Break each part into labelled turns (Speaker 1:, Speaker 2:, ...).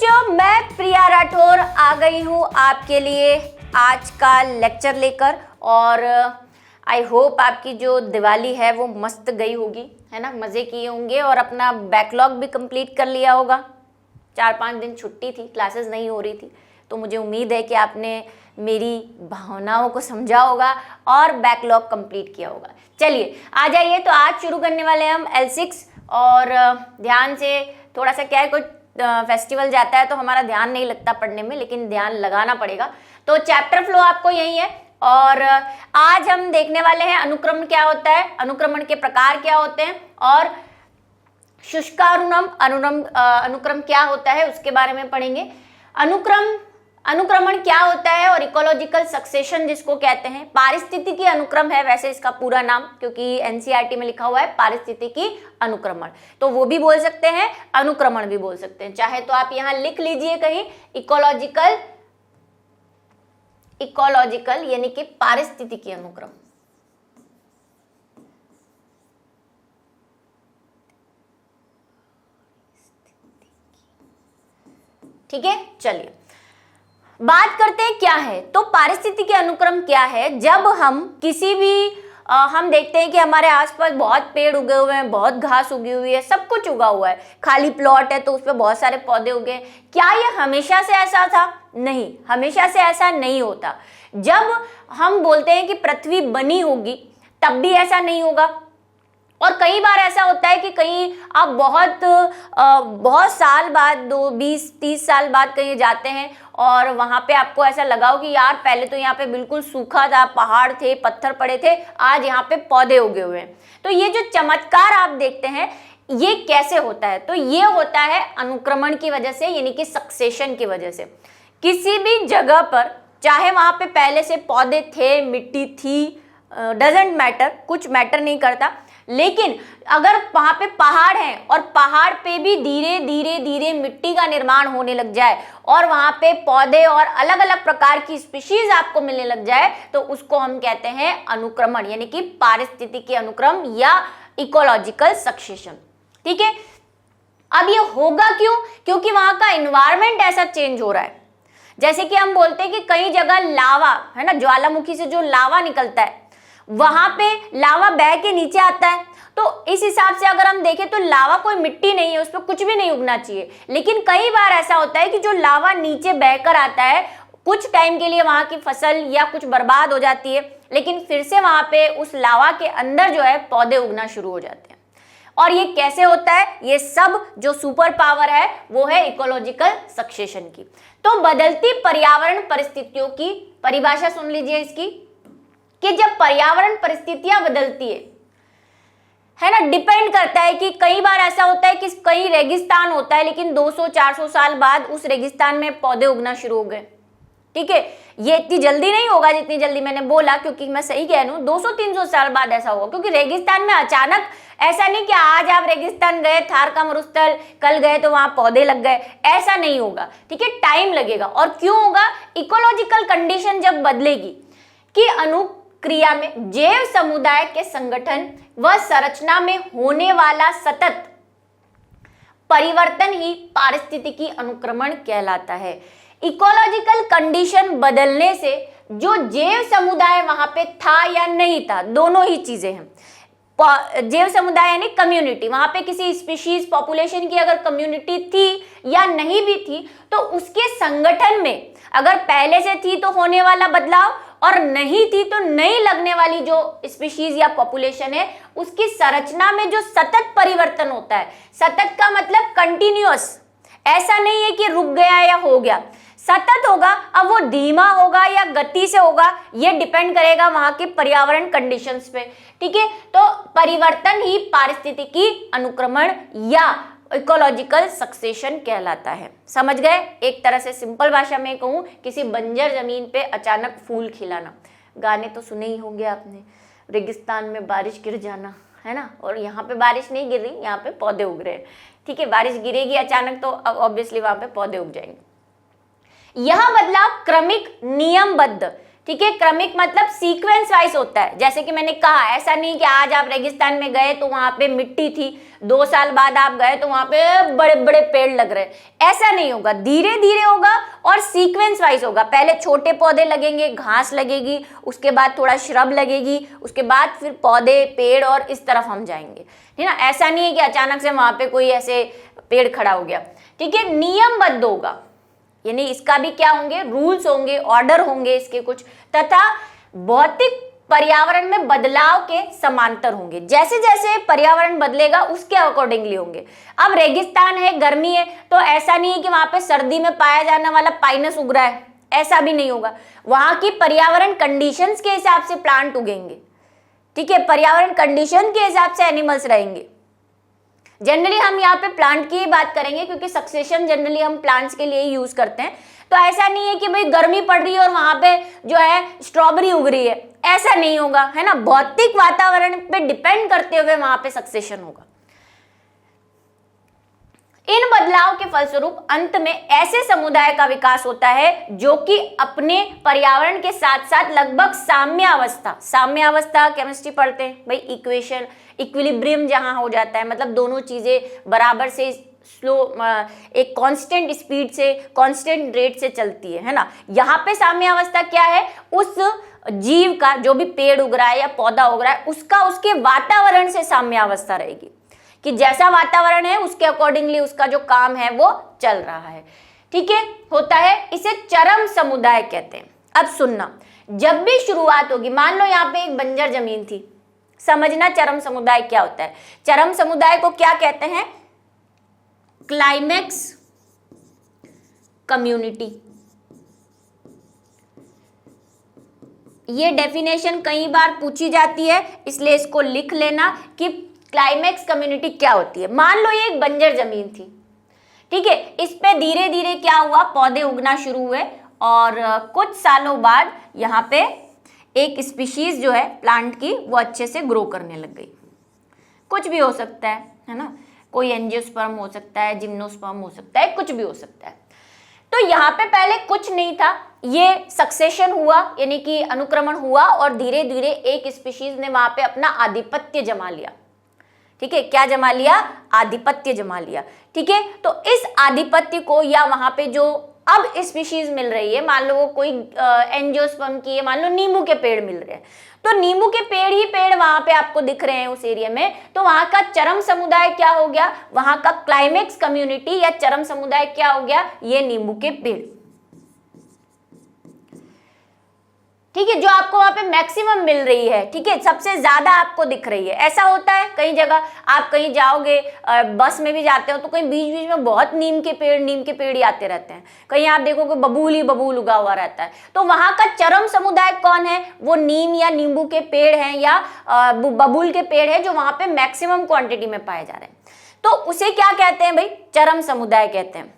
Speaker 1: बच्चों, मैं प्रिया राठौर आ गई हूँ आपके लिए आज का लेक्चर लेकर। और आई होप आपकी जो दिवाली है वो मस्त गई होगी, है ना, मज़े किए होंगे और अपना बैकलॉग भी कंप्लीट कर लिया होगा। 4-5 दिन छुट्टी थी, क्लासेस नहीं हो रही थी, तो मुझे उम्मीद है कि आपने मेरी भावनाओं को समझा होगा और बैकलॉग कंप्लीट किया होगा। चलिए आ जाइए, तो आज शुरू करने वाले हैं हम L6। और ध्यान से, थोड़ा सा क्या है, कुछ फेस्टिवल जाता है तो हमारा ध्यान नहीं लगता पढ़ने में, लेकिन ध्यान लगाना पड़ेगा। तो चैप्टर फ्लो आपको यही है। और आज हम देखने वाले हैं अनुक्रमण क्या होता है, अनुक्रमण के प्रकार क्या होते हैं, और शुष्कानुक्रम अनुक्रम क्या होता है उसके बारे में पढ़ेंगे। अनुक्रमण क्या होता है और इकोलॉजिकल सक्सेशन जिसको कहते हैं। पारिस्थितिकी अनुक्रम है वैसे इसका पूरा नाम, क्योंकि एनसीईआरटी में लिखा हुआ है पारिस्थितिकी अनुक्रमण, तो वो भी बोल सकते हैं, अनुक्रमण भी बोल सकते हैं। चाहे तो आप यहाँ लिख लीजिए कहीं इकोलॉजिकल यानी कि पारिस्थितिकी अनुक्रम। ठीक है, चलिए बात करते हैं क्या है। तो पारिस्थितिकी अनुक्रम क्या है, जब हम किसी भी हम देखते हैं कि हमारे आसपास बहुत पेड़ उगे हुए हैं, बहुत घास उगी हुई है, सब कुछ उगा हुआ है, खाली प्लॉट है तो उस पर बहुत सारे पौधे उगे। क्या ये हमेशा से ऐसा था? नहीं, हमेशा से ऐसा नहीं होता। जब हम बोलते हैं कि पृथ्वी बनी होगी तब भी ऐसा नहीं होगा। और कई बार ऐसा होता है कि कहीं आप बहुत साल बाद, 20-30 साल बाद कहीं जाते हैं और वहां पे आपको ऐसा लगा हो कि यार पहले तो यहाँ पे बिल्कुल सूखा था, पहाड़ थे, पत्थर पड़े थे, आज यहाँ पे पौधे उगे हुए हैं। तो ये जो चमत्कार आप देखते हैं ये कैसे होता है? तो ये होता है अनुक्रमण की वजह से, यानी कि सक्सेशन की वजह से। किसी भी जगह पर, चाहे वहां पे पहले से पौधे थे, मिट्टी थी, डजेंट मैटर, कुछ मैटर नहीं करता, लेकिन अगर वहां पे पहाड़ है और पहाड़ पे भी धीरे धीरे धीरे मिट्टी का निर्माण होने लग जाए और वहां पे पौधे और अलग अलग प्रकार की स्पीशीज आपको मिलने लग जाए, तो उसको हम कहते हैं अनुक्रमण, यानी कि पारिस्थितिकी अनुक्रम या इकोलॉजिकल सक्सेशन। ठीक है, अब ये होगा क्यों? क्योंकि वहां का एनवायरमेंट ऐसा चेंज हो रहा है। जैसे कि हम बोलते हैं कि कई जगह लावा है ना, ज्वालामुखी से जो लावा निकलता है, वहां पे लावा बह के नीचे आता है। तो इस हिसाब से अगर हम देखें तो लावा कोई मिट्टी नहीं है, उस पर कुछ भी नहीं उगना चाहिए। लेकिन कई बार ऐसा होता है कि जो लावा नीचे बहकर आता है, कुछ टाइम के लिए वहां की फसल या कुछ बर्बाद हो जाती है, लेकिन फिर से वहां पे उस लावा के अंदर जो है पौधे उगना शुरू हो जाते हैं। और ये कैसे होता है? ये सब जो सुपर पावर है वो है इकोलॉजिकल सक्सेशन की। तो बदलती पर्यावरण परिस्थितियों की परिभाषा सुन लीजिए इसकी, कि जब पर्यावरण परिस्थितियां बदलती है ना, डिपेंड करता है कि कई बार ऐसा होता है कि कहीं रेगिस्तान होता है, लेकिन 200-400 साल बाद उस रेगिस्तान में पौधे उगना शुरू हो गए। ठीक है, ये इतनी जल्दी नहीं होगा जितनी जल्दी मैंने बोला, क्योंकि मैं सही कह रही हूँ, 200-300 साल बाद ऐसा होगा। क्योंकि रेगिस्तान में अचानक ऐसा नहीं कि आज आप रेगिस्तान गए, थार का मरुस्थल, कल गए तो वहां पौधे लग गए, ऐसा नहीं होगा। ठीक है, टाइम लगेगा। और क्यों होगा? इकोलॉजिकल कंडीशन जब बदलेगी कि क्रिया में जैव समुदाय के संगठन व संरचना में होने वाला सतत परिवर्तन ही पारिस्थितिकी अनुक्रमण कहलाता है। इकोलॉजिकल कंडीशन बदलने से जो जैव समुदाय वहां पे था या नहीं था, दोनों ही चीजें हैं। जैव समुदाय यानी कम्युनिटी, वहां पे किसी स्पीशीज पॉपुलेशन की अगर कम्युनिटी थी या नहीं भी थी, तो उसके संगठन में अगर पहले से थी तो होने वाला बदलाव, और नहीं थी तो नई लगने वाली जो स्पीशीज या पॉपुलेशन है, उसकी संरचना में जो सतत परिवर्तन होता है। सतत का मतलब कंटिन्यूअस, ऐसा नहीं है कि रुक गया या हो गया, सतत होगा। अब वो धीमा होगा या गति से होगा, ये डिपेंड करेगा वहां के पर्यावरण कंडीशंस पे। ठीक है, तो परिवर्तन ही पारिस्थितिकी अनुक्रमण या इकोलॉजिकल सक्सेशन कहलाता है। समझ गए? एक तरह से सिंपल भाषा में कहूं, किसी बंजर जमीन पे अचानक फूल खिलाना। गाने तो सुने ही होंगे आपने, रेगिस्तान में बारिश गिर जाना, है ना। और यहाँ पे बारिश नहीं गिर रही, यहाँ पे पौधे उग रहे हैं। ठीक है, बारिश गिरेगी अचानक तो ऑब्वियसली वहां पे पौधे उग जाएंगे। यह बदलाव क्रमिक, नियमबद्ध, ठीक है। क्रमिक मतलब सीक्वेंस वाइज होता है, जैसे कि मैंने कहा ऐसा नहीं कि आज आप रेगिस्तान में गए तो वहां पे मिट्टी थी, 2 साल बाद आप गए तो वहां पे बड़े बड़े पेड़ लग रहे, ऐसा नहीं होगा, धीरे धीरे होगा और सीक्वेंस वाइज होगा। पहले छोटे पौधे लगेंगे, घास लगेगी, उसके बाद थोड़ा श्रब लगेगी, उसके बाद फिर पौधे, पेड़, और इस तरफ हम जाएंगे, ठीक है ना। ऐसा नहीं है कि अचानक से वहां पे कोई ऐसे पेड़ खड़ा हो गया, ठीक है। नियमबद्ध होगा, यानी इसका भी क्या होंगे, रूल्स होंगे, ऑर्डर होंगे इसके कुछ, तथा भौतिक पर्यावरण में बदलाव के समांतर होंगे। जैसे जैसे पर्यावरण बदलेगा उसके अकॉर्डिंगली होंगे। अब रेगिस्तान है, गर्मी है, तो ऐसा नहीं है कि वहां पे सर्दी में पाया जाने वाला पाइनस उग रहा है, ऐसा भी नहीं होगा। वहां की पर्यावरण कंडीशंस के हिसाब से प्लांट उगेंगे, ठीक है, पर्यावरण कंडीशन के हिसाब से एनिमल्स रहेंगे। जनरली हम यहाँ पे प्लांट की ही बात करेंगे क्योंकि सक्सेशन जनरली हम प्लांट्स के लिए ही यूज करते हैं। तो ऐसा नहीं है कि भाई गर्मी पड़ रही है और वहां पे जो है स्ट्रॉबेरी उग रही है, ऐसा नहीं होगा, है ना। भौतिक वातावरण पे डिपेंड करते हुए वहां पे सक्सेशन होगा। इन बदलाव के फलस्वरूप अंत में ऐसे समुदाय का विकास होता है जो कि अपने पर्यावरण के साथ साथ लगभग साम्य अवस्था केमिस्ट्री पढ़ते हैं भाई, इक्वेशन, इक्विलिब्रियम जहां हो जाता है, मतलब दोनों चीजें बराबर से स्लो, एक कांस्टेंट स्पीड से, कांस्टेंट रेट से चलती है ना। यहाँ पे साम्य अवस्था क्या है, उस जीव का, जो भी पेड़ उग रहा है या पौधा उग रहा है, उसका उसके वातावरण से साम्य अवस्था रहेगी कि जैसा वातावरण है उसके अकॉर्डिंगली उसका जो काम है वो चल रहा है, ठीक है, होता है। इसे चरम समुदाय कहते हैं। अब सुनना, जब भी शुरुआत होगी, मान लो यहाँ पे एक बंजर जमीन थी, समझना चरम समुदाय क्या होता है। चरम समुदाय को क्या कहते हैं, क्लाइमेक्स कम्युनिटी। ये डेफिनेशन कई बार पूछी जाती है, इसलिए इसको लिख लेना कि क्लाइमेक्स कम्युनिटी क्या होती है। मान लो ये एक बंजर जमीन थी, ठीक है, इस पे धीरे धीरे क्या हुआ, पौधे उगना शुरू हुए और कुछ सालों बाद यहाँ पे एक स्पीशीज जो है प्लांट की वो अच्छे से ग्रो करने लग गई। कुछ भी हो सकता है ना, कोई एंजियोस्पर्म हो सकता है, जिम्नोस्पर्म हो सकता है, कुछ भी हो सकता है। तो यहाँ पे पहले कुछ नहीं था, ये सक्सेशन हुआ, यानी कि अनुक्रमण हुआ और धीरे धीरे एक स्पीशीज ने वहां पे अपना आधिपत्य जमा लिया, ठीक है, क्या जमा लिया, आधिपत्य जमा लिया, ठीक है। तो इस आधिपत्य को, या वहां पे जो अब स्पीशीज मिल रही है, मान लो वो कोई एंजियोस्पर्म की है, मान लो नींबू के पेड़ मिल रहे हैं, तो नींबू के पेड़ ही पेड़ वहां पे आपको दिख रहे हैं उस एरिया में, तो वहां का चरम समुदाय क्या हो गया, वहां का क्लाइमेक्स कम्युनिटी या चरम समुदाय क्या हो गया, ये नींबू के पेड़, ठीक है, जो आपको वहां पे मैक्सिमम मिल रही है, ठीक है, सबसे ज्यादा आपको दिख रही है। ऐसा होता है कई जगह, आप कहीं जाओगे, बस में भी जाते हो तो कहीं बीच बीच में बहुत नीम के पेड़ ही आते रहते हैं, कहीं आप देखोगे बबूल ही बबूल उगा हुआ रहता है। तो वहां का चरम समुदाय कौन है, वो नीम या नींबू के पेड़ हैं या बबूल के पेड़ है, जो वहां पे मैक्सिमम क्वांटिटी में पाए जा रहे हैं। तो उसे क्या कहते हैं भाई, चरम समुदाय कहते हैं।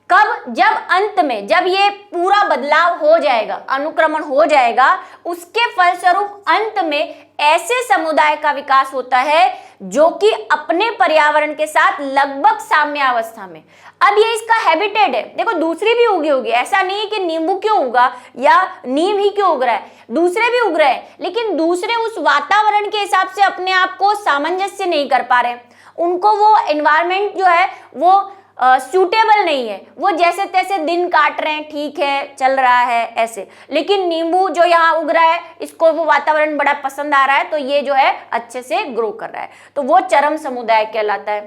Speaker 1: कब, जब अंत में, जब ये पूरा बदलाव हो जाएगा, अनुक्रमण हो जाएगा, उसके फलस्वरूप अंत में ऐसे समुदाय का विकास होता है जो कि अपने पर्यावरण के साथ लगभग साम्यावस्था में। अब ये इसका हैबिटेट है, देखो दूसरी भी उगी होगी, ऐसा नहीं है कि नींबू क्यों उगा या नीम ही क्यों उग रहा है, दूसरे भी उग रहे हैं, लेकिन दूसरे उस वातावरण के हिसाब से अपने आप को सामंजस्य नहीं कर पा रहे, उनको वो एनवायरमेंट जो है वो सूटेबल नहीं है, वो जैसे तैसे दिन काट रहे हैं, ठीक है, चल रहा है ऐसे। लेकिन नींबू जो यहाँ उग रहा है, इसको वो वातावरण बड़ा पसंद आ रहा है, तो ये जो है अच्छे से ग्रो कर रहा है, तो वो चरम समुदाय कहलाता है,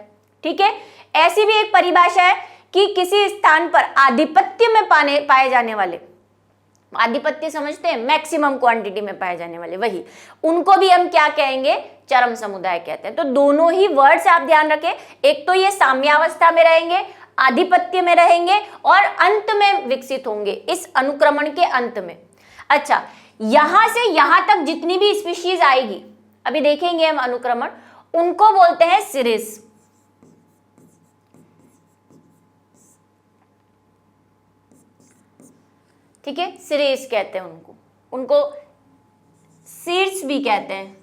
Speaker 1: ठीक है। ऐसी भी एक परिभाषा है कि किसी स्थान पर आधिपत्य में पाए जाने वाले, आधिपत्य समझते हैं, मैक्सिमम क्वांटिटी में पाए जाने वाले, वही, उनको भी हम क्या कहेंगे, चरम समुदाय कहते हैं। तो दोनों ही वर्ड्स आप ध्यान रखें, एक तो ये साम्यावस्था में रहेंगे, आधिपत्य में रहेंगे और अंत में विकसित होंगे, इस अनुक्रमण के अंत में। अच्छा, यहां से यहां तक जितनी भी स्पीशीज आएगी, अभी देखेंगे हम अनुक्रमण, उनको बोलते हैं सीरीज, ठीक है, सीरीज कहते हैं उनको सीड्स भी कहते हैं।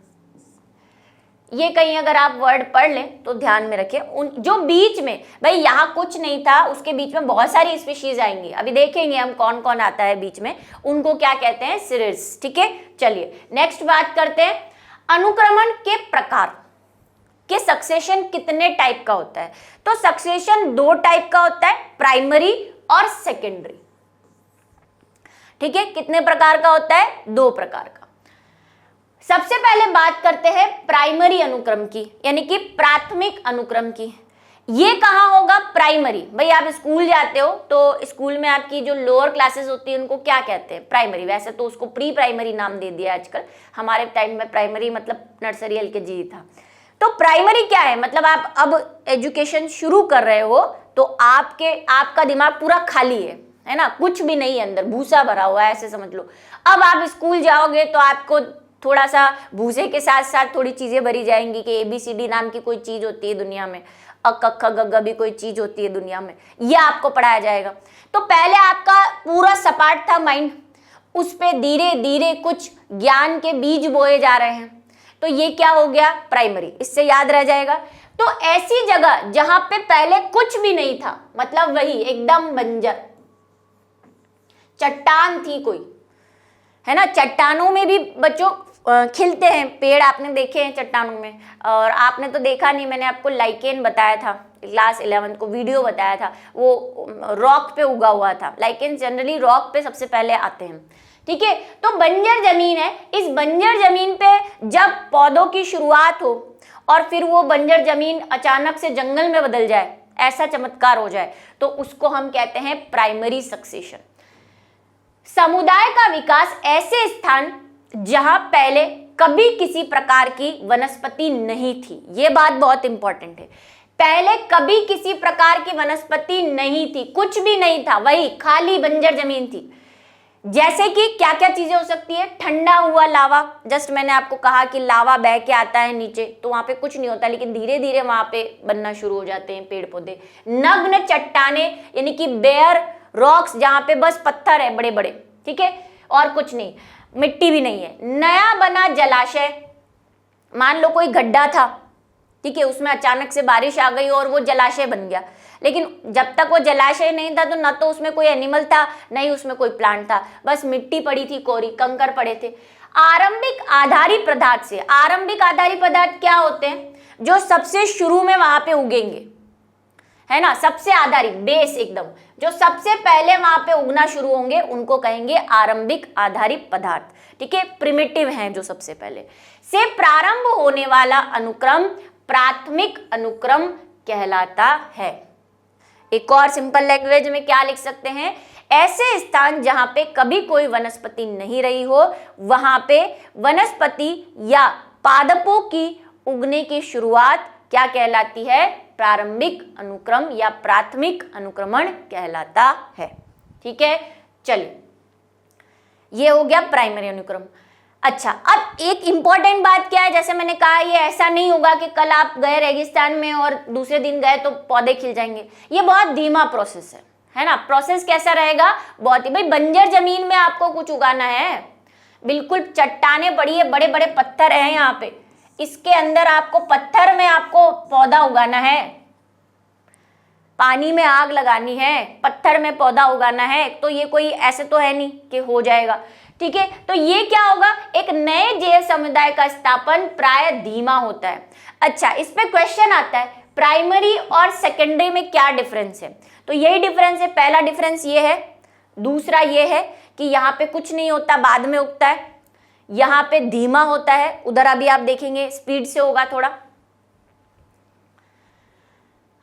Speaker 1: ये कहीं अगर आप वर्ड पढ़ लें तो ध्यान में रखें। उन जो बीच में, भाई यहाँ कुछ नहीं था, उसके बीच में बहुत सारी स्पीशीज आएंगी, अभी देखेंगे हम कौन कौन आता है बीच में, उनको क्या कहते हैं, सीरीज। ठीक है, चलिए नेक्स्ट बात करते हैं अनुक्रमण के प्रकार के। सक्सेशन कितने टाइप का होता है? तो सक्सेशन 2 टाइप का होता है, प्राइमरी और सेकेंडरी। ठीक है, कितने प्रकार का होता है? 2 प्रकार का। सबसे पहले बात करते हैं प्राइमरी अनुक्रम की, यानी कि प्राथमिक अनुक्रम की। ये कहाँ होगा? प्राइमरी। भाई आप स्कूल जाते हो तो स्कूल में आपकी जो लोअर क्लासेस होती है उनको क्या कहते हैं? प्राइमरी। वैसे तो उसको प्री प्राइमरी नाम दे दिया आजकल, हमारे टाइम में प्राइमरी मतलब नर्सरी LKG था। तो प्राइमरी क्या है? मतलब आप अब एजुकेशन शुरू कर रहे हो तो आपका दिमाग पूरा खाली है ना, कुछ भी नहीं है अंदर, भूसा भरा हुआ है, ऐसे समझ लो। अब आप स्कूल जाओगे तो आपको थोड़ा सा भूसे के साथ साथ थोड़ी चीजें भरी जाएंगी कि ABCD नाम की कोई चीज होती है दुनिया में, अ क ख ग घ भी कोई चीज होती है दुनिया में, ये आपको पढ़ाया जाएगा। तो पहले आपका पूरा सपाट था माइंड, उस पे धीरे धीरे कुछ ज्ञान के बीज बोए जा रहे हैं, तो ये क्या हो गया? प्राइमरी। इससे याद रह जाएगा। तो ऐसी जगह जहां पे पहले कुछ भी नहीं था, मतलब वही एकदम बंजर चट्टान थी कोई, है ना। चट्टानों में भी बच्चों खिलते हैं पेड़, आपने देखे हैं चट्टानों में। और आपने तो देखा नहीं, मैंने आपको लाइकेन बताया था क्लास 11 को, वीडियो बताया था, वो रॉक पे उगा हुआ था। लाइकेन जनरली रॉक पे सबसे पहले आते हैं। ठीक है, तो बंजर जमीन है, इस बंजर जमीन पे जब पौधों की शुरुआत हो और फिर वो बंजर जमीन अचानक से जंगल में बदल जाए, ऐसा चमत्कार हो जाए, तो उसको हम कहते हैं प्राइमरी सक्सेशन। समुदाय का विकास ऐसे स्थान जहां पहले कभी किसी प्रकार की वनस्पति नहीं थी, ये बात बहुत इंपॉर्टेंट है। पहले कभी किसी प्रकार की वनस्पति नहीं थी, कुछ भी नहीं था, वही खाली बंजर जमीन थी। जैसे कि क्या क्या चीजें हो सकती है? ठंडा हुआ लावा, जस्ट मैंने आपको कहा कि लावा बह के आता है नीचे तो वहां पे कुछ नहीं होता, लेकिन धीरे धीरे वहां पे बनना शुरू हो जाते हैं पेड़ पौधे। नग्न चट्टाने यानी कि बेयर रॉक्स, जहां पे बस पत्थर है बड़े बड़े, ठीक है, और कुछ नहीं, मिट्टी भी नहीं है। नया बना जलाशय, मान लो कोई गड्ढा था, ठीक है, उसमें अचानक से बारिश आ गई और वो जलाशय बन गया, लेकिन जब तक वो जलाशय नहीं था तो ना तो उसमें कोई एनिमल था, नहीं उसमें कोई प्लांट था, बस मिट्टी पड़ी थी, कोरी कंकर पड़े थे। आरंभिक आधारी पदार्थ से, आरंभिक आधारी पदार्थ क्या होते हैं? जो सबसे शुरू में वहां पे उगेंगे, है ना, सबसे आधारी बेस एकदम, जो सबसे पहले वहां पे उगना शुरू होंगे उनको कहेंगे आरंभिक आधारी पदार्थ। ठीक है, प्रिमिटिव हैं जो सबसे पहले से प्रारंभ होने वाला अनुक्रम प्राथमिक अनुक्रम कहलाता है। एक और सिंपल लैंग्वेज में क्या लिख सकते हैं? ऐसे स्थान जहां पे कभी कोई वनस्पति नहीं रही हो, वहां पे वनस्पति या पादपों की उगने की शुरुआत क्या कहलाती है? प्रारंभिक अनुक्रम या प्राथमिक अनुक्रमण कहलाता है। ठीक है, चलिए ये हो गया प्राइमरी अनुक्रम। अच्छा, अब एक इंपॉर्टेंट बात क्या है, जैसे मैंने कहा ये ऐसा नहीं होगा कि कल आप गए रेगिस्तान में और दूसरे दिन गए तो पौधे खिल जाएंगे, ये बहुत धीमा प्रोसेस है ना। प्रोसेस कैसा रहेगा? बहुत ही, भाई बंजर जमीन में आपको कुछ उगाना है, बिल्कुल चट्टाने पड़ी है, बड़े बड़े पत्थर हैं यहाँ पे, इसके अंदर आपको पत्थर में आपको पौधा उगाना है, पानी में आग लगानी है, पत्थर में पौधा उगाना है, तो ये कोई ऐसे तो है नहीं कि हो जाएगा। ठीक है, तो ये क्या होगा? एक नए जैव समुदाय का स्थापन प्राय धीमा होता है। अच्छा, इस पे क्वेश्चन आता है प्राइमरी और सेकेंडरी में क्या डिफरेंस है? तो यही डिफरेंस है। पहला डिफरेंस ये है, दूसरा ये है कि यहाँ पे कुछ नहीं होता, बाद में उगता है, यहाँ पे धीमा होता है, उधर अभी आप देखेंगे स्पीड से होगा थोड़ा।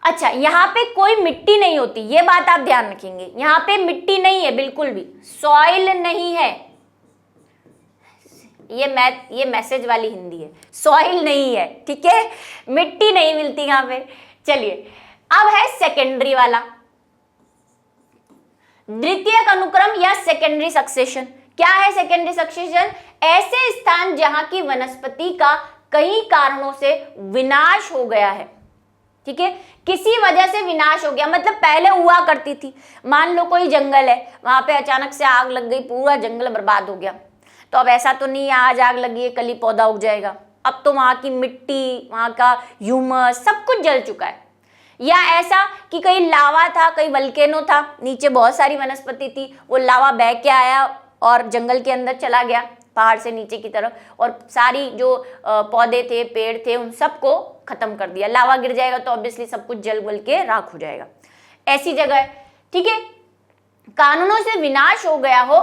Speaker 1: अच्छा, यहाँ पे कोई मिट्टी नहीं होती, ये बात आप ध्यान रखेंगे, यहाँ पे मिट्टी नहीं है, बिल्कुल भी सॉइल नहीं है, ये मैसेज वाली हिंदी है, सॉइल नहीं है, ठीक है, मिट्टी नहीं मिलती यहाँ पे। चलिए, अब है सेकेंडरी वाला, द्वितीयक अनुक्रम या सेकेंडरी सक्सेशन। क्या है सेकेंडरी सक्सेशन? ऐसे स्थान जहां की वनस्पति का कई कारणों से विनाश हो गया है। ठीक है, किसी वजह से विनाश हो गया, मतलब पहले हुआ करती थी, मान लो कोई जंगल है, वहां पे अचानक से आग लग गई, पूरा जंगल बर्बाद हो गया, तो अब ऐसा तो नहीं है आज आग लगी है कल ही पौधा उग जाएगा, अब तो वहां की मिट्टी, वहां का ह्यूमस सब कुछ जल चुका है। या ऐसा कि कहीं लावा था, कहीं वल्केनो था, नीचे बहुत सारी वनस्पति थी, वो लावा बह के आया और जंगल के अंदर चला गया पहाड़ से नीचे की तरफ, और सारी जो पौधे थे, पेड़ थे, उन सबको खत्म कर दिया। लावा गिर जाएगा तो ऑब्वियसली सब कुछ जल गल के राख हो जाएगा। ऐसी जगह है, ठीक है। कानूनों से विनाश हो गया हो,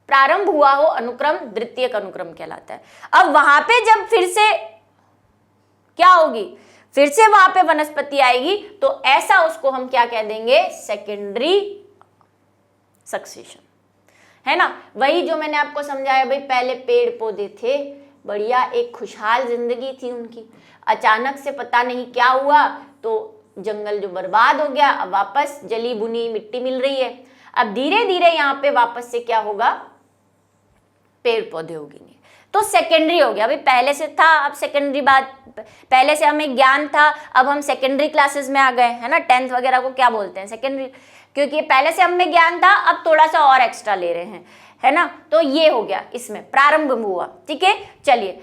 Speaker 1: प्रारंभ हुआ हो अनुक्रम, द्वितीयक अनुक्रम कहलाता है। अब वहां पे जब फिर से क्या होगी, फिर से वहां पे वनस्पति आएगी, तो ऐसा उसको हम क्या कह देंगे, सेकेंडरी सक्सेशन, है ना। वही जो मैंने आपको समझाया, भाई पहले पेड़ पौधे थे, बढ़िया एक खुशहाल जिंदगी थी उनकी, अचानक से पता नहीं क्या हुआ तो जंगल जो बर्बाद हो गया, अब वापस जली बुनी मिट्टी मिल रही है। अब धीरे धीरे यहाँ पे वापस से क्या होगा, पेड़ पौधे उगेंगे, तो सेकेंडरी हो गया। अभी पहले से था, अब सेकेंडरी बात, पहले से हमें ज्ञान था, अब हम सेकेंडरी क्लासेस में आ गए, है ना। 10th वगैरह को क्या बोलते हैं, सेकेंडरी, क्योंकि पहले से हमें ज्ञान था, अब थोड़ा सा और एक्स्ट्रा ले रहे हैं, है ना। तो ये हो गया, इसमें प्रारंभ हुआ, ठीक है। चलिए,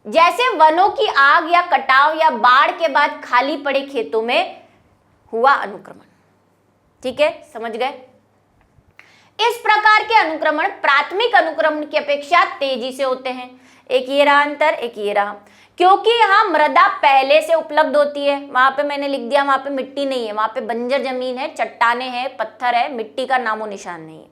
Speaker 1: जैसे वनों की आग या कटाव या बाढ़ के बाद खाली पड़े खेतों में हुआ अनुक्रमण, ठीक है, समझ गए। इस प्रकार के अनुक्रमण प्राथमिक अनुक्रमण की अपेक्षा तेजी से होते हैं। एक ये रहा अंतर, एक ये रहा, क्योंकि यहाँ मृदा पहले से उपलब्ध होती है। वहां पे मैंने लिख दिया, वहां पे मिट्टी नहीं है, वहां पे बंजर जमीन है, चट्टाने हैं, पत्थर है, मिट्टी का नामो निशान नहीं है।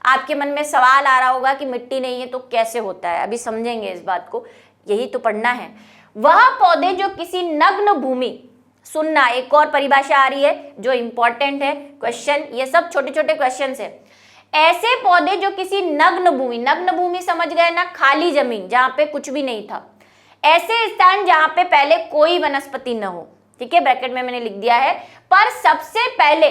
Speaker 1: आपके मन में सवाल आ रहा होगा कि मिट्टी नहीं है तो कैसे होता है, अभी समझेंगे इस बात को, यही तो पढ़ना है। वह पौधे जो किसी नग्न भूमि, सुनना, एक और परिभाषा आ रही है जो इंपॉर्टेंट है, क्वेश्चन, ये सब छोटे छोटे क्वेश्चन है। ऐसे पौधे जो किसी नग्न भूमि समझ गए ना, खाली जमीन जहां पे कुछ भी नहीं था, ऐसे स्थान जहां पे पहले कोई वनस्पति न हो, ठीक है, ब्रैकेट में मैंने लिख दिया है, पर सबसे पहले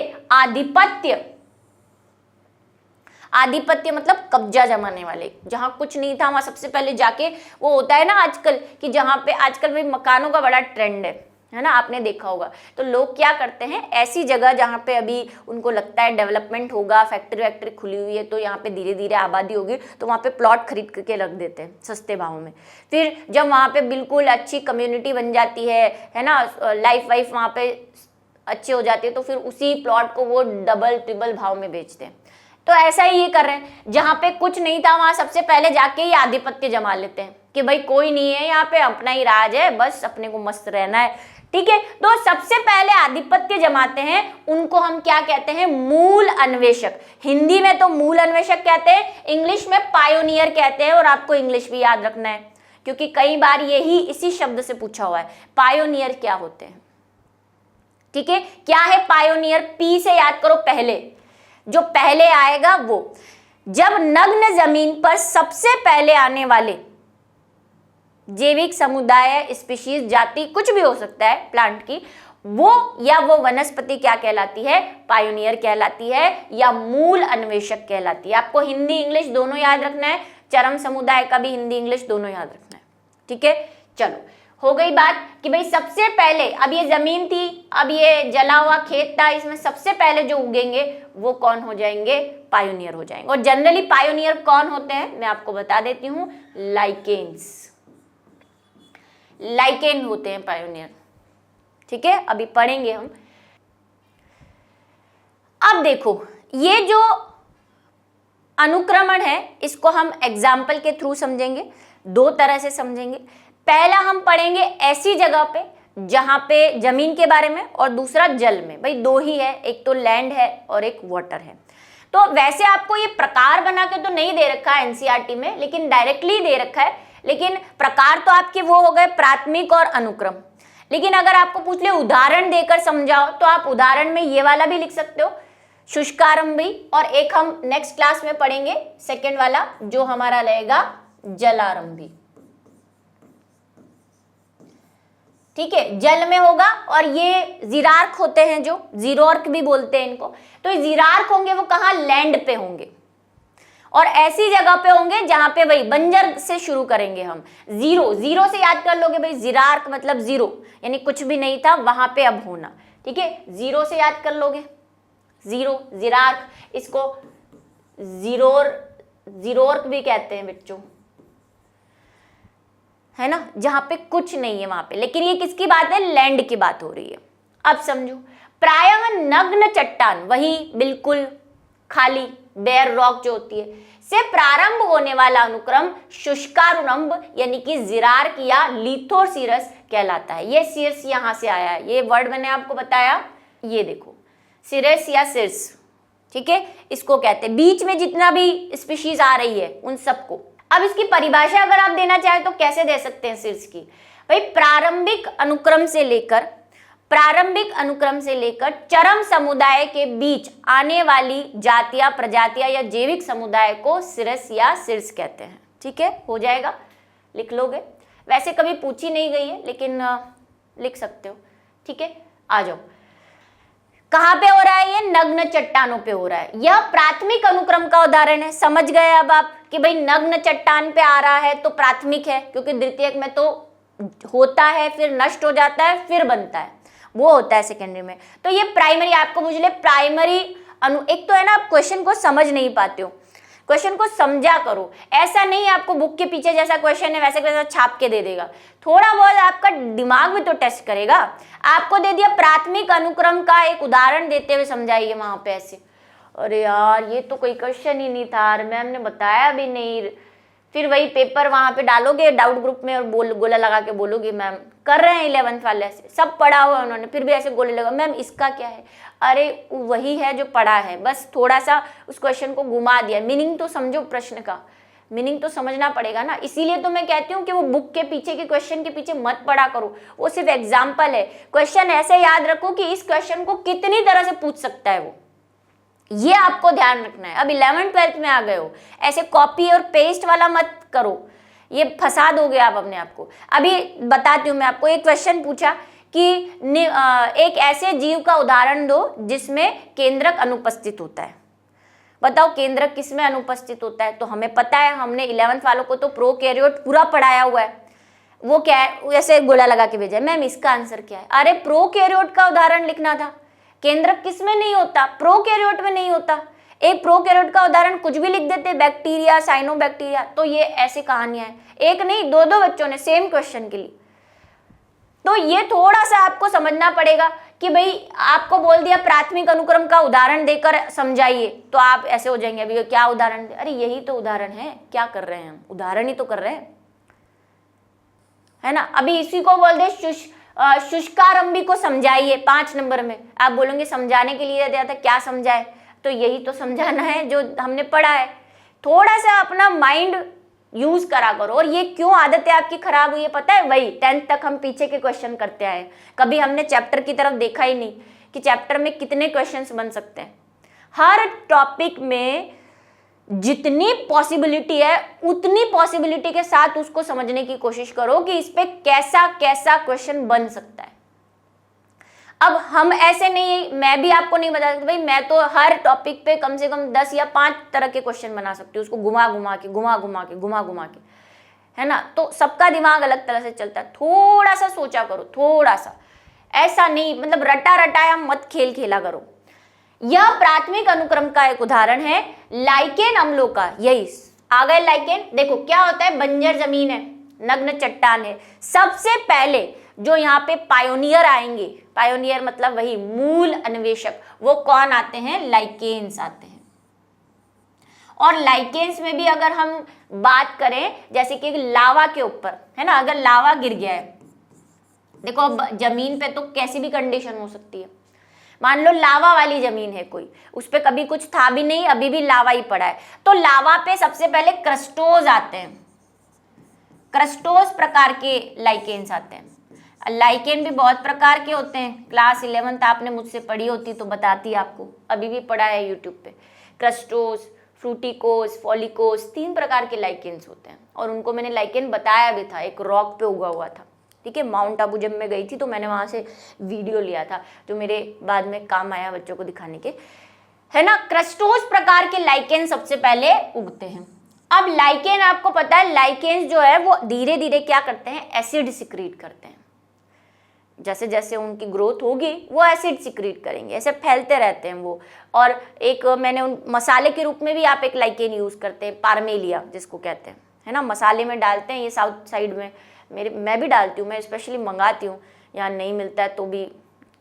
Speaker 1: आधिपत्य मतलब कब्जा जमाने वाले, जहां कुछ नहीं था वहां सबसे पहले जाके, वो होता है ना आजकल कि जहां पे आजकल भी मकानों का बड़ा ट्रेंड है ना, आपने देखा होगा। तो लोग क्या करते हैं, ऐसी जगह जहां पे अभी उनको लगता है डेवलपमेंट होगा, फैक्ट्री वैक्ट्री खुली हुई है, तो यहाँ पे धीरे धीरे आबादी होगी, तो वहाँ पे प्लॉट खरीद के रख देते हैं सस्ते भाव में। फिर जब वहाँ पे बिल्कुल अच्छी कम्युनिटी बन जाती है ना, लाइफ वाइफ वहाँ पे अच्छे हो जाती है, तो फिर उसी प्लॉट को वो डबल ट्रिपल भाव में बेचते हैं। तो ऐसा ही ये कर रहे हैं, जहां पे कुछ नहीं था वहां सबसे पहले जाके ही आधिपत्य जमा लेते हैं कि भाई कोई नहीं है यहाँ पे, अपना ही राज है, बस अपने को मस्त रहना है, ठीक है। तो सबसे पहले आधिपत्य जमाते हैं, उनको हम क्या कहते हैं, मूल अन्वेषक। हिंदी में तो मूल अन्वेषक कहते हैं, इंग्लिश में पायोनियर कहते हैं, और आपको इंग्लिश भी याद रखना है क्योंकि कई बार यही इसी शब्द से पूछा हुआ है, पायोनियर क्या होते हैं, ठीक है। क्या है पायोनियर, पी से याद करो, पहले, जो पहले आएगा वो, जब नग्न जमीन पर सबसे पहले आने वाले जैविक समुदाय, स्पीशीज, जाति, कुछ भी हो सकता है प्लांट की, वो या वो वनस्पति क्या कहलाती है, पायोनियर कहलाती है या मूल अन्वेषक कहलाती है। आपको हिंदी इंग्लिश दोनों याद रखना है, चरम समुदाय का भी हिंदी इंग्लिश दोनों याद रखना है, ठीक है। चलो, हो गई बात कि भाई सबसे पहले, अब ये जमीन थी, अब ये जला हुआ खेत था, इसमें सबसे पहले जो उगेंगे वो कौन हो जाएंगे, पायोनियर हो जाएंगे। और जनरली पायोनियर कौन होते हैं, मैं आपको बता देती हूं, लाइकेन होते हैं पायोनियर, ठीक है, अभी पढ़ेंगे हम। अब देखो, ये जो अनुक्रमण है इसको हम एग्जाम्पल के थ्रू समझेंगे, दो तरह से समझेंगे। पहला हम पढ़ेंगे ऐसी जगह पे जहां पे जमीन के बारे में, और दूसरा जल में। भाई दो ही है, एक तो लैंड है और एक वाटर है। तो वैसे आपको ये प्रकार बना के तो नहीं दे रखा है एनसीईआरटी में, लेकिन डायरेक्टली दे रखा है। लेकिन प्रकार तो आपके वो हो गए प्राथमिक और अनुक्रम। लेकिन अगर आपको पूछ ले उदाहरण देकर समझाओ, तो आप उदाहरण में ये वाला भी लिख सकते हो, शुष्कारंभी, और एक हम नेक्स्ट क्लास में पढ़ेंगे सेकेंड वाला जो हमारा रहेगा जलारंभी, ठीक है, जल में होगा। और ये जीरार्क होते हैं, जो जीरोर्क भी बोलते हैं इनको। तो जीरार्क होंगे वो कहाँ, लैंड पे होंगे, और ऐसी जगह पे होंगे जहां पे वही बंजर से शुरू करेंगे हम, जीरो से याद कर लोगे भाई, जीरार्क मतलब जीरो, यानी कुछ भी नहीं था, वहां पे अब होना, ठीक है, जीरो से याद कर लोगे, जीरो, जीरार्क, इसको जीरोर्क भी कहते हैं बच्चों, है ना, जहां पे कुछ नहीं है वहां पे, लेकिन ये किसकी बात है, लैंड की बात हो रही है। अब समझो, प्रायः नग्न चट्टान, वही बिल्कुल खाली बेयर रॉक जो होती है, से प्रारंभ होने वाला अनुक्रम शुष्कारुरंभ यानी कि जिरार्क या लिथोसिरस कहलाता है। ये सिरस यहां से आया है, ये वर्ड मैंने आपको बताया, ये देखो सिरस या सिरस, ठीक है, इसको कहते हैं। बीच में जितना भी स्पीशीज आ रही है उन सबको। अब इसकी परिभाषा अगर आप देना चाहें तो कैसे दे सकते हैं सिर्स की, भाई प्रारंभिक अनुक्रम से लेकर चरम समुदाय के बीच आने वाली जातियां, प्रजातियां या जैविक समुदाय को सिरस या सिर्स कहते हैं। ठीक है, हो जाएगा, लिख लोगे। वैसे कभी पूछी नहीं गई है लेकिन लिख सकते हो। ठीक है, आ जाओ, कहां पे हो रहा है ये, नग्न चट्टानों पे हो रहा है। यह प्राथमिक अनुक्रम का उदाहरण है। समझ गए अब आप कि भाई नग्न चट्टान पे आ रहा है तो प्राथमिक है, क्योंकि द्वितीयक में तो होता है फिर नष्ट हो जाता है फिर बनता है, वो होता है सेकेंडरी में। तो ये प्राइमरी आपको बुझ ले, प्राइमरी एक तो है ना, आप क्वेश्चन को समझ नहीं पाते हो, क्वेश्चन को समझा करो। ऐसा नहीं आपको बुक के पीछे जैसा क्वेश्चन है वैसे वैसा छाप के दे देगा, थोड़ा बहुत आपका दिमाग भी तो टेस्ट करेगा। आपको दे दिया प्राथमिक अनुक्रम का एक उदाहरण देते हुए समझाइए वहां पे ऐसे, अरे यार ये तो कोई क्वेश्चन ही नहीं था, मैम ने बताया भी नहीं, फिर वही पेपर वहां पे डालोगे डाउट ग्रुप में और गोला लगा के बोलोगे मैम कर रहे हैं 11th वाले ऐसे, सब पढ़ा हुआ उन्होंने, फिर भी ऐसे गोले लगा मैम इसका क्या है, अरे वही है जो पढ़ा है, बस थोड़ा सा उस क्वेश्चन को घुमा दिया। मीनिंग तो समझो, प्रश्न का मीनिंग तो समझना पड़ेगा ना। इसीलिए तो मैं कहती हूँ कि वो बुक के पीछे के क्वेश्चन के पीछे मत पढ़ा करो, वो सिर्फ एग्जाम्पल है। क्वेश्चन ऐसे याद रखो कि इस क्वेश्चन को कितनी तरह से पूछ सकता है वो, ये आपको ध्यान रखना है। अब 11th 12th में आ गए हो, ऐसे कॉपी और पेस्ट वाला मत करो, ये फंसा दोगे आप अपने आप को। अभी बताती हूँ मैं आपको, एक क्वेश्चन पूछा कि एक ऐसे जीव का उदाहरण दो जिसमें केंद्रक अनुपस्थित होता है। बताओ केंद्रक किसमें अनुपस्थित होता है, तो हमें पता है, हमने 11th वालों को तो प्रोकैरियोट पूरा पढ़ाया हुआ है। वो क्या है, ऐसे गोला लगा के भेजा मैम इसका आंसर क्या है, अरे प्रोकैरियोट का उदाहरण लिखना था। केंद्रक किसमें नहीं होता, प्रोकैरियोट में नहीं होता। एक प्रोकैरियोट का उदाहरण कुछ भी लिख देते, बैक्टीरिया, साइनोबैक्टीरिया। तो ये ऐसी कहानियां हैं, एक नहीं दो बच्चों ने सेम क्वेश्चन के लिए। तो ये थोड़ा सा आपको समझना पड़ेगा कि भाई आपको बोल दिया प्राथमिक अनुक्रम का उदाहरण देकर समझाइए, तो आप ऐसे हो जाएंगे अभी क्या उदाहरण दे, अरे यही तो उदाहरण है, क्या कर रहे हैं हम, उदाहरण ही तो कर रहे हैं, है ना। अभी इसी को बोल दे शुष्कारंभी को समझाइए 5 नंबर में, आप बोलोगे समझाने के लिए दिया था, क्या समझाए, तो यही तो समझाना है जो हमने पढ़ा है। थोड़ा सा अपना माइंड यूज करा करो। और ये क्यों आदत है आपकी खराब हुई है पता है, वही 10th तक हम पीछे के क्वेश्चन करते आए, कभी हमने चैप्टर की तरफ देखा ही नहीं कि चैप्टर में कितने क्वेश्चंस बन सकते हैं। हर टॉपिक में जितनी पॉसिबिलिटी है उतनी पॉसिबिलिटी के साथ उसको समझने की कोशिश करो कि इस पे कैसा कैसा क्वेश्चन बन सकता है। अब हम ऐसे नहीं, मैं भी आपको नहीं बता सकती भाई मैं तो हर टॉपिक पे कम से कम 10 या 5 तरह के क्वेश्चन बना सकती हूँ, उसको घुमा घुमा के, है ना। तो सबका दिमाग अलग तरह से चलता है, थोड़ा सा सोचा करो, थोड़ा सा, ऐसा नहीं मतलब रटा रटाया मत खेला करो। यह प्राथमिक अनुक्रम का एक उदाहरण है लाइकेन अम्लों का। यही आ गए लाइकेन, देखो क्या होता है, बंजर जमीन है, नग्न चट्टान है। सबसे पहले जो यहाँ पे पायोनियर आएंगे, पायोनियर मतलब वही मूल अन्वेषक, वो कौन आते हैं, लाइकेन्स आते हैं। और लाइकेन्स में भी अगर हम बात करें जैसे कि लावा के ऊपर है ना, अगर लावा गिर गया है, देखो जमीन पे तो कैसी भी कंडीशन हो सकती है, मान लो लावा वाली जमीन है कोई, उस पे कभी कुछ था भी नहीं, अभी भी लावा ही पड़ा है, तो लावा पे सबसे पहले क्रस्टोज आते हैं, क्रस्टोज प्रकार के लाइकेन्स आते हैं। लाइकेन भी बहुत प्रकार के होते हैं, क्लास 11th आपने मुझसे पढ़ी होती तो बताती आपको, अभी भी पढ़ा है यूट्यूब पे। क्रस्टोज, फ्रूटिकोज, फॉलिकोज, 3 प्रकार के लाइकेन्स होते हैं, और उनको मैंने लाइकेन बताया भी था, एक रॉक पे उगा हुआ था। ठीक है, माउंट आबू जब मैं गई थी तो मैंने वहां से वीडियो लिया था जो मेरे बाद में काम आया बच्चों को दिखाने के, है ना। क्रस्टोज प्रकार के लाइकेन सबसे पहले उगते हैं। अब लाइकेन आपको पता है, लाइकेन जो है वो धीरे धीरे क्या करते हैं, एसिड सिक्रीट करते हैं। जैसे जैसे उनकी ग्रोथ होगी वो एसिड सिक्रीट करेंगे, ऐसे फैलते रहते हैं वो। और एक मैंने उन मसाले के रूप में भी आप एक लाइकेन यूज करते हैं, पार्मेलिया जिसको कहते हैं, है ना, मसाले में डालते हैं, ये साउथ साइड में मैं भी डालती हूँ, मैं स्पेशली मंगाती हूँ, यहाँ नहीं मिलता है तो भी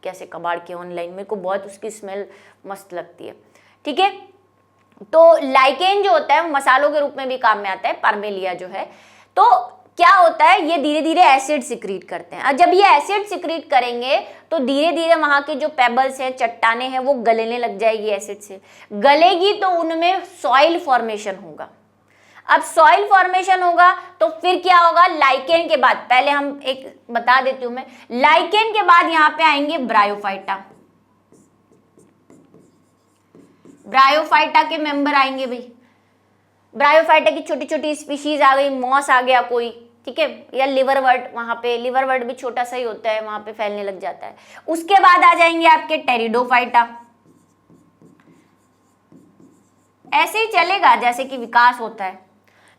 Speaker 1: कैसे कबाड़ के ऑनलाइन, मेरे को बहुत उसकी स्मेल मस्त लगती है। ठीक है, तो लाइकेन जो होता है वो मसालों के रूप में भी काम में आता है, पार्मेलिया जो है। तो क्या होता है, ये धीरे धीरे एसिड सिक्रीट करते हैं। और जब ये एसिड सिक्रीट करेंगे तो धीरे धीरे वहां के जो पेबल्स हैं, चट्टाने हैं, वो गलने लग जाएगी एसिड से। गलेगी तो उनमें सॉइल फॉर्मेशन होगा। अब सॉइल फॉर्मेशन होगा तो फिर क्या होगा, लाइकेन के बाद, पहले हम एक बता देती हूं मैं, लाइकेन के बाद यहाँ पे आएंगे ब्रायोफाइटा। ब्रायोफाइटा के मेंबर आएंगे भाई, ब्रायोफाइटा की छोटी छोटी स्पीशीज आ गई, मॉस आ गया कोई, ठीक है, या लिवरवर्ट, वहां पे लिवरवर्ट भी छोटा सा ही होता है, वहां पे फैलने लग जाता है। उसके बाद आ जाएंगे आपके टेरिडोफाइटा। ऐसे ही चलेगा जैसे कि विकास होता है।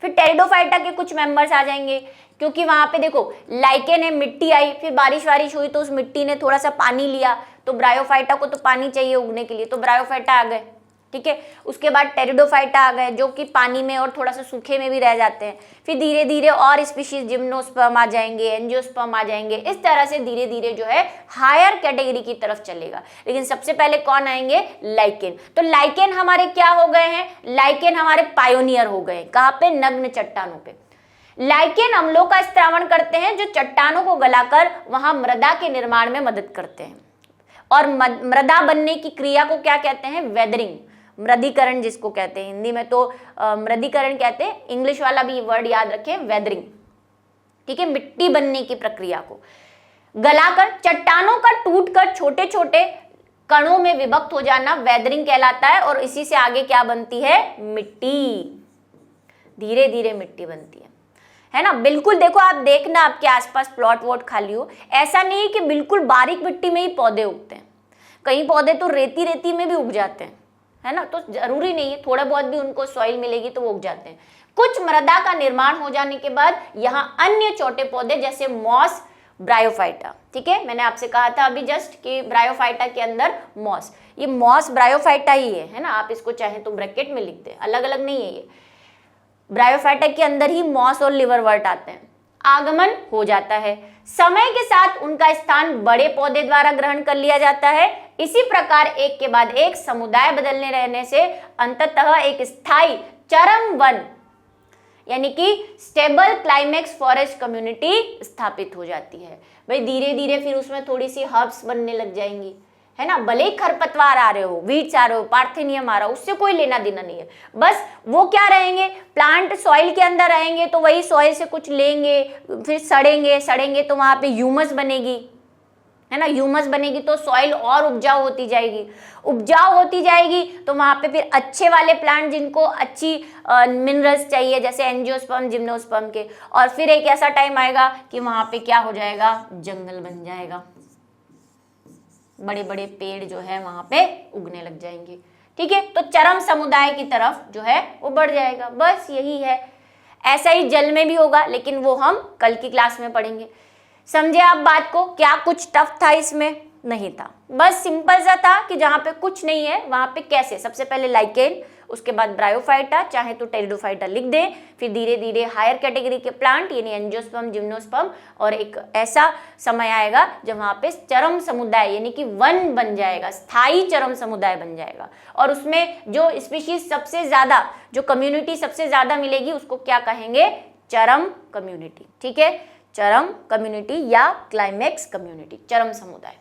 Speaker 1: फिर टेरिडोफाइटा के कुछ मेंबर्स आ जाएंगे, क्योंकि वहां पे देखो लाइकेन है, मिट्टी आई, फिर बारिश वारिश हुई तो उस मिट्टी ने थोड़ा सा पानी लिया, तो ब्रायोफाइटा को तो पानी चाहिए उगने के लिए, तो ब्रायोफाइटा आ गए। ठीक है, उसके बाद टेरिडोफाइटा आ गए जो कि पानी में और थोड़ा सा सूखे में भी रह जाते हैं। फिर धीरे धीरे और स्पीशीज, जिम्नोस्पर्म आ जाएंगे, एंजियोस्पर्म आ जाएंगे। इस तरह से धीरे धीरे जो है हायर कैटेगरी की तरफ चलेगा। लेकिन सबसे पहले कौन आएंगे, लाइकेन। तो लाइकेन हमारे क्या हो गए हैं, लाइकेन हमारे पायोनियर हो गए। कहाँ पे, नग्न चट्टानों पे। लाइकेन अम्लों का स्त्रावण करते हैं जो चट्टानों को गलाकर वहां मृदा के निर्माण में मदद करते हैं। और मृदा बनने की क्रिया को क्या कहते हैं, वेदरिंग, मृदीकरण जिसको कहते हैं। हिंदी में तो मृदीकरण कहते हैं, इंग्लिश वाला भी वर्ड याद रखें, वेदरिंग। ठीक है, मिट्टी बनने की प्रक्रिया को गलाकर चट्टानों का टूटकर छोटे छोटे कणों में विभक्त हो जाना वेदरिंग कहलाता है। और इसी से आगे क्या बनती है, मिट्टी, धीरे धीरे मिट्टी बनती है ना। बिल्कुल देखो, आप देखना आपके आसपास प्लॉट वॉट खाली हो, ऐसा नहीं कि बिल्कुल बारीक मिट्टी में ही पौधे उगते हैं। कई पौधे तो रेती रेती में भी उग जाते हैं, है ना। तो जरूरी नहीं है, थोड़ा बहुत भी उनको सॉइल मिलेगी तो वो उग जाते हैं। कुछ मृदा का निर्माण हो जाने के बाद यहाँ अन्य छोटे पौधे जैसे मॉस, ब्रायोफाइटा, ठीक है, मैंने आपसे कहा था अभी जस्ट कि ब्रायोफाइटा के अंदर मॉस, ये मॉस ब्रायोफाइटा ही है ना। आप इसको चाहे तो ब्रैकेट में लिख दें, अलग अलग नहीं है। ये ब्रायोफाइटा के अंदर ही मॉस और लिवरवर्ट आते हैं। आगमन हो जाता है, समय के साथ उनका स्थान बड़े पौधे द्वारा ग्रहण कर लिया जाता है। इसी प्रकार एक के बाद एक समुदाय बदलने रहने से अंततः एक स्थायी चरम वन यानी कि स्टेबल क्लाइमेक्स फॉरेस्ट कम्युनिटी स्थापित हो जाती है। भाई धीरे धीरे फिर उसमें थोड़ी सी हर्ब्स बनने लग जाएंगी, है ना। भले ही खरपतवार आ रहे हो, वीड्स आ रहे हो, पार्थेनियम आ रहा हो, उससे कोई लेना देना नहीं है। बस वो क्या रहेंगे, प्लांट सॉइल के अंदर रहेंगे तो वही सॉइल से कुछ लेंगे, फिर सड़ेंगे तो वहां पे ह्यूमस बनेगी, है ना। ह्यूमस बनेगी तो सॉइल और उपजाऊ होती जाएगी तो वहां पे फिर अच्छे वाले प्लांट जिनको अच्छी मिनरल्स चाहिए जैसे एंजियोस्पर्म, जिम्नोस्पर्म के, और फिर एक ऐसा टाइम आएगा कि वहां पे क्या हो जाएगा, जंगल बन जाएगा, बड़े बड़े पेड़ जो है वहां पे उगने लग जाएंगे। ठीक है, तो चरम समुदाय की तरफ जो है वो बढ़ जाएगा। बस यही है। ऐसा ही जल में भी होगा, लेकिन वो हम कल की क्लास में पढ़ेंगे। समझे आप बात को, क्या कुछ टफ था इसमें? नहीं था, बस सिंपल सा था कि जहां पे कुछ नहीं है वहां पे कैसे, सबसे पहले लाइकेन, उसके बाद ब्रायोफाइटा, चाहे तो टेरिडोफाइटा लिख दें, फिर धीरे धीरे हायर कैटेगरी के प्लांट यानी एंजियोस्पर्म, जिम्नोस्पर्म, और एक ऐसा समय आएगा जब वहां पे चरम समुदाय यानी कि वन बन जाएगा, स्थायी चरम समुदाय बन जाएगा। और उसमें जो स्पीशीज सबसे ज्यादा, जो कम्युनिटी सबसे ज्यादा मिलेगी उसको क्या कहेंगे, चरम कम्युनिटी। ठीक है, चरम कम्युनिटी या क्लाइमेक्स कम्युनिटी, चरम समुदाय।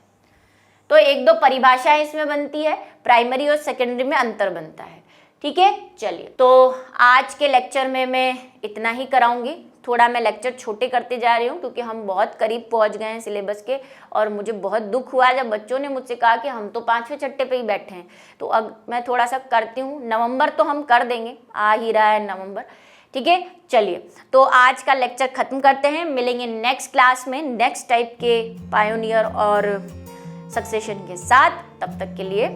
Speaker 1: तो एक दो परिभाषाएं इसमें बनती है, प्राइमरी और सेकेंडरी में अंतर बनता है। ठीक है, चलिए, तो आज के लेक्चर में मैं इतना ही कराऊंगी। थोड़ा मैं लेक्चर छोटे करते जा रही हूँ क्योंकि हम बहुत करीब पहुँच गए हैं सिलेबस के, और मुझे बहुत दुख हुआ जब बच्चों ने मुझसे कहा कि हम तो 5वें छठे पे ही बैठे हैं। तो अब मैं थोड़ा सा करती हूँ, नवंबर तो हम कर देंगे, आ ही रहा है नवंबर। ठीक है, चलिए, तो आज का लेक्चर खत्म करते हैं। मिलेंगे नेक्स्ट क्लास में नेक्स्ट टाइप के पायोनियर और सक्सेशन के साथ। तब तक के लिए